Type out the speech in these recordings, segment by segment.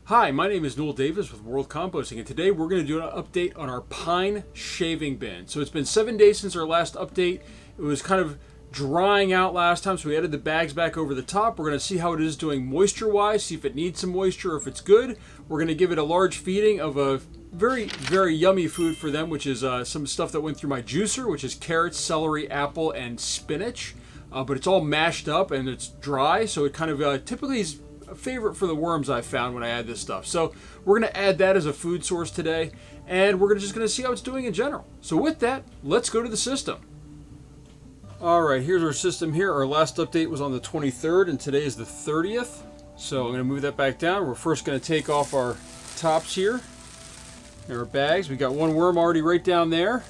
Hi, my name is Noel Davis with World Composting, and today we're going to do an update on our pine shaving bin. So it's been 7 days since our last update. It was kind of drying out last time, so we added the bags back over the top. We're going to see how it is doing moisture-wise, see if it needs some moisture or if it's good. We're going to give it a large feeding of a very, very yummy food for them, which is some stuff that went through my juicer, which is carrots, celery, apple, and spinach. But it's all mashed up and it's dry, so it kind of typically is a favorite for the worms I found when I add this stuff. So we're going to add that as a food source today, and we're just going to see how it's doing in general. So with that, let's go to the system. Alright, here's our system here. Our last update was on the 23rd, and today is the 30th. So I'm going to move that back down. We're first going to take off our tops here. There are bags. We got one worm already right down there.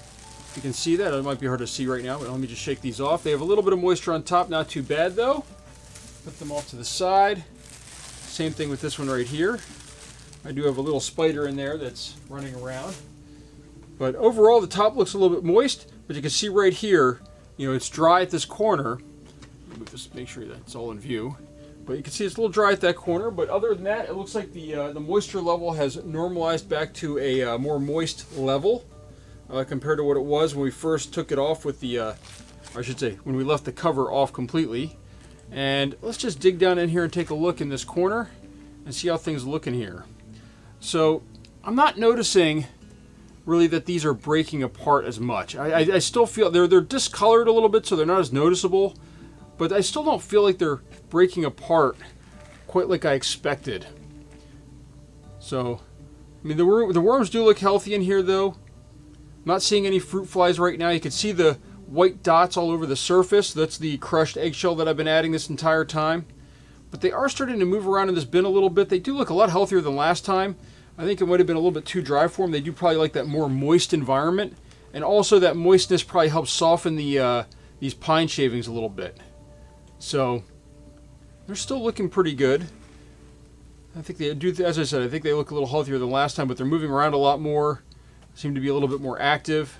You can see that. It might be hard to see right now, but let me just shake these off. They have a little bit of moisture on top, not too bad though. Put them off to the side. Same thing with this one right here. I do have a little spider in there that's running around. But overall, the top looks a little bit moist, but you can see right here, you know, it's dry at this corner. Just make sure that's all in view. But you can see it's a little dry at that corner, but other than that, it looks like the moisture level has normalized back to a more moist level compared to what it was when we first took it off with the, I should say, when we left the cover off completely. And let's just dig down in here and take a look in this corner and see how things look in here. So I'm not noticing really that these are breaking apart as much. I still feel they're discolored a little bit, so they're not as noticeable, but I still don't feel like they're breaking apart quite like I expected. So, I mean, the worms do look healthy in here though. I'm not seeing any fruit flies right now. You can see the white dots all over the surface. That's the crushed eggshell that I've been adding this entire time. But they are starting to move around in this bin a little bit. They do look a lot healthier than last time. I think it might have been a little bit too dry for them. They do probably like that more moist environment. And also that moistness probably helps soften the these pine shavings a little bit. So they're still looking pretty good. I think they do, as I said, I think they look a little healthier than last time, but they're moving around a lot more. Seem to be a little bit more active.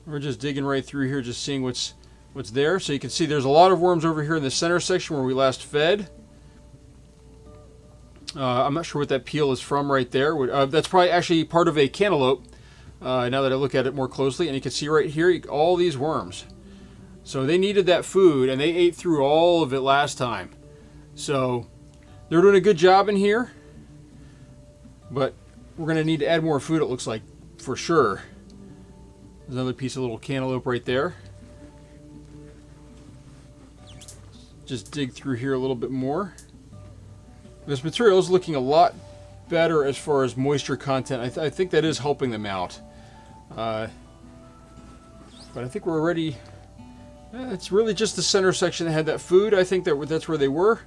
We're just digging right through here, just seeing what's there. So you can see there's a lot of worms over here in the center section where we last fed. I'm not sure what that peel is from right there. That's probably actually part of a cantaloupe, now that I look at it more closely. And you can see right here, all these worms. So they needed that food, and they ate through all of it last time. So they're doing a good job in here. But we're going to need to add more food, it looks like, for sure. There's another piece of little cantaloupe right there. Just dig through here a little bit more. This material is looking a lot better as far as moisture content. I think that is helping them out. But I think we're already... it's really just the center section that had that food. I think that's where they were.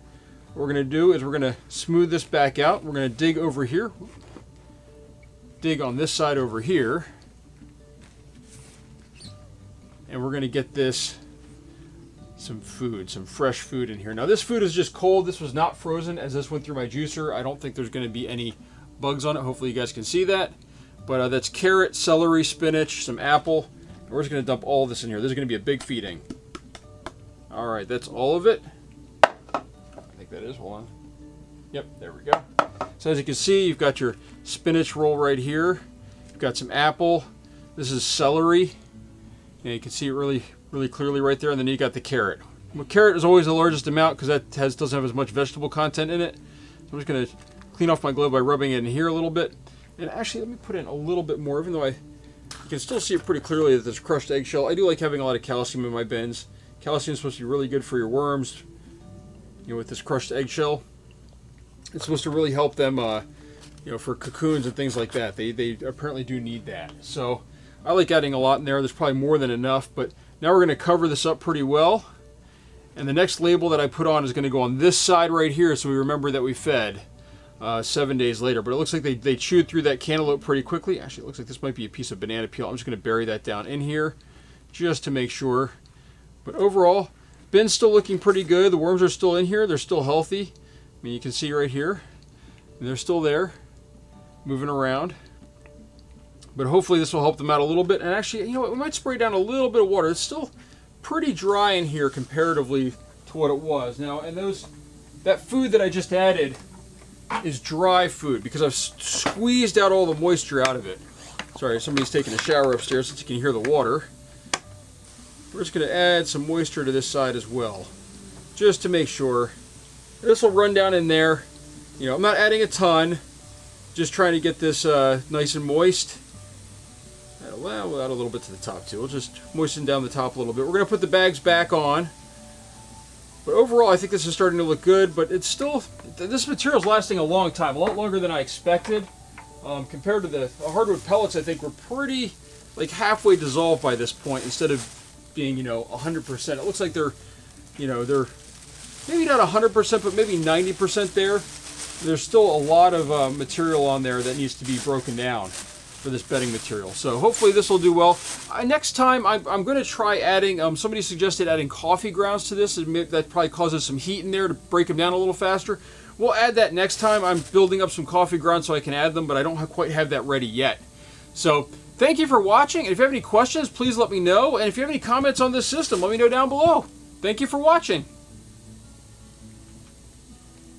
What we're going to do is we're going to smooth this back out. We're going to dig over here. Dig on this side over here. And we're going to get this some food, some fresh food in here. Now this food is just cold. This was not frozen as this went through my juicer. I don't think there's going to be any bugs on it. Hopefully you guys can see that. But that's carrot, celery, spinach, some apple. And we're just going to dump all this in here. This is going to be a big feeding. Alright, that's all of it. I think that is. Hold on. Yep, there we go. So as you can see, you've got your spinach roll right here. You've got some apple. This is celery. And you can see it really clearly right there. And then you got the carrot. Well, carrot is always the largest amount because that doesn't have as much vegetable content in it. So I'm just going to clean off my glove by rubbing it in here a little bit. And actually, let me put in a little bit more, even though you can still see it pretty clearly that there's crushed eggshell. I do like having a lot of calcium in my bins. Calcium is supposed to be really good for your worms. You know, with this crushed eggshell, it's supposed to really help them, you know, for cocoons and things like that. They apparently do need that. So I like adding a lot in there. There's probably more than enough, but now we're going to cover this up pretty well. And the next label that I put on is going to go on this side right here, so we remember that we fed 7 days later. But it looks like they chewed through that cantaloupe pretty quickly. Actually, it looks like this might be a piece of banana peel. I'm just going to bury that down in here just to make sure. But overall, bin's still looking pretty good. The worms are still in here. They're still healthy. I mean, you can see right here. And they're still there, moving around. But hopefully this will help them out a little bit. And actually, you know what, we might spray down a little bit of water. It's still pretty dry in here comparatively to what it was. Now, and that food that I just added is dry food because I've squeezed out all the moisture out of it. Sorry, somebody's taking a shower upstairs since you can hear the water. We're just going to add some moisture to this side as well, just to make sure. This will run down in there. You know, I'm not adding a ton, just trying to get this nice and moist. Well, we'll add a little bit to the top too. We'll just moisten down the top a little bit. We're going to put the bags back on. But overall, I think this is starting to look good, but it's still, this material is lasting a long time, a lot longer than I expected. Compared to the hardwood pellets, I think we're pretty, like halfway dissolved by this point instead of being, you know, 100%. It looks like they're, you know, they're maybe not 100%, but maybe 90% there. There's still a lot of material on there that needs to be broken down for this bedding material. So hopefully this will do well. Next time I'm going to try adding, somebody suggested adding coffee grounds to this. That probably causes some heat in there to break them down a little faster. We'll add that next time. I'm building up some coffee grounds so I can add them, but I don't quite have that ready yet. So thank you for watching. And if you have any questions, please let me know. And if you have any comments on this system, let me know down below. Thank you for watching.